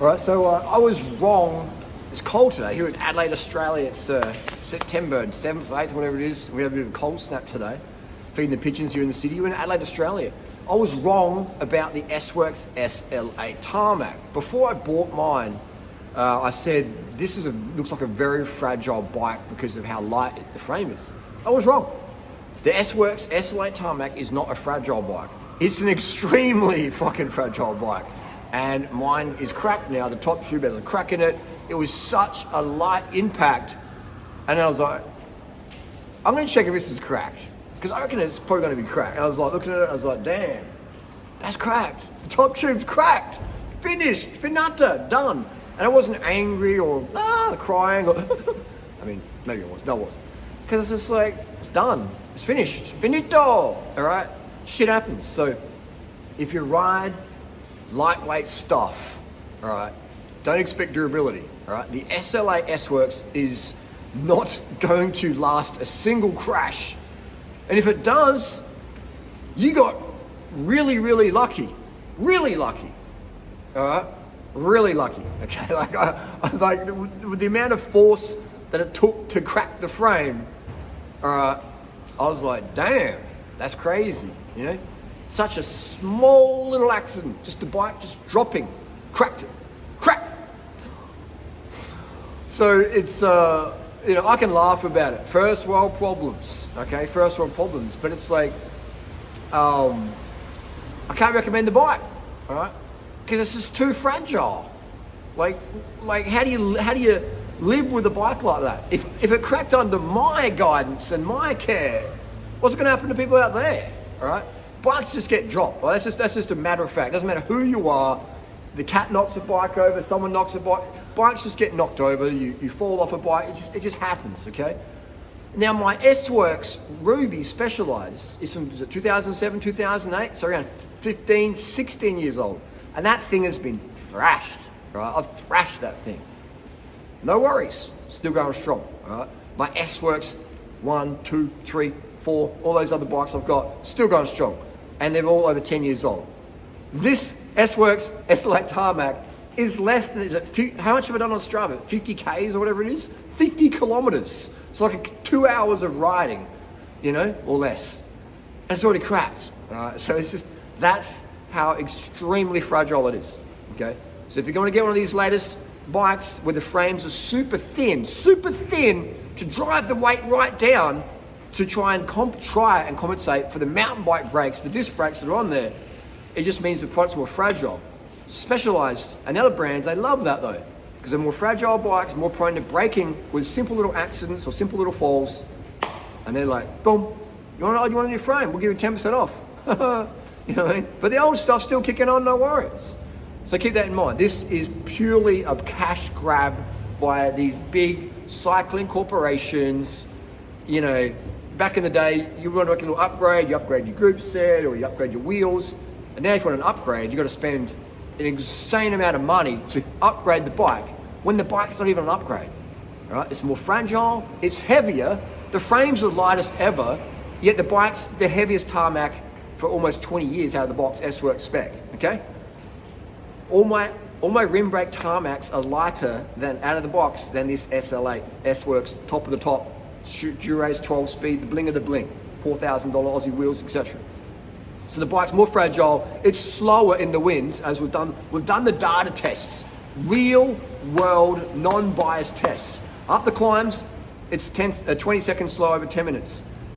All right, so I was wrong. It's cold today here in Adelaide, Australia. It's September 7th, 8th, whatever it is. We have a bit of a cold snap today, feeding the pigeons here in the city. We're in Adelaide, Australia. I was wrong about the S-Works SL8 Tarmac. Before I bought mine, I said this looks like a very fragile bike because of how light the frame is. I was wrong. The S-Works SL8 Tarmac is not a fragile bike. It's an extremely fucking fragile bike. And mine is cracked now. The top tube has a crack in it. It was such a light impact. And I was like, I'm gonna check if this is cracked, because I reckon it's probably gonna be cracked. And I was like, looking at it, I was like, damn, that's cracked. The top tube's cracked. Finished, finata, done. And I wasn't angry or crying or, I mean, maybe it was, no it wasn't. Because it's just like, it's done, it's finished, finito, all right? Shit happens. So if you ride lightweight stuff, all right, don't expect durability, all right? The SL8 S-Works is not going to last a single crash. And if it does, you got really, really lucky, all right? Really lucky, okay? Like with the amount of force that it took to crack the frame, all right, I was like, damn, that's crazy, you know? Such a small little accident, just the bike just dropping, cracked it, crack. So it's, you know, I can laugh about it. First world problems, okay? First world problems, but it's like, I can't recommend the bike, all right? Because it's just too fragile. Like how do you live with a bike like that? If it cracked under my guidance and my care, what's going to happen to people out there? All right, bikes just get dropped. Well, that's just a matter of fact. It doesn't matter who you are. The cat knocks a bike over. Someone knocks a bike. Bikes just get knocked over. You fall off a bike. It just happens. Okay. Now my S-Works Ruby Specialized is from 2007, 2008, so around 15, 16 years old. And that thing has been thrashed, right? I've thrashed that thing. No worries, still going strong, all right? My S-Works 1, 2, 3, 4, all those other bikes I've got, still going strong. And they're all over 10 years old. This S-Works SL8 Tarmac is less than, how much have I done on Strava? 50 Ks or whatever it is? 50 kilometers. It's like 2 hours of riding, you know, or less. And it's already cracked, all right? So it's just, that's how extremely fragile it is, okay? So if you're going to get one of these latest bikes where the frames are super thin to drive the weight right down to try and compensate for the mountain bike brakes, the disc brakes that are on there, it just means the product's more fragile. Specialized and other brands, they love that though, because they're more fragile bikes, more prone to braking with simple little accidents or simple little falls, and they're like, boom, you want a new frame? We'll give you 10% off. You know what I mean? But the old stuff's still kicking on, no worries. So keep that in mind. This is purely a cash grab by these big cycling corporations. You know, back in the day, you want to make a little upgrade, you upgrade your group set or you upgrade your wheels. And now if you want an upgrade, you've got to spend an insane amount of money to upgrade the bike when the bike's not even an upgrade. All right? It's more fragile, it's heavier, the frames are the lightest ever, yet the bike's the heaviest tarmac for almost 20 years out of the box S-Works spec, okay? All my rim brake tarmacs are lighter than out of the box than this SL8 S-Works top of the top, Durace 12 speed, the bling of the bling, $4,000 Aussie wheels, etc. So the bike's more fragile, it's slower in the winds, as we've done the data tests, real world non-biased tests. Up the climbs, it's 20 seconds slow over 10 minutes.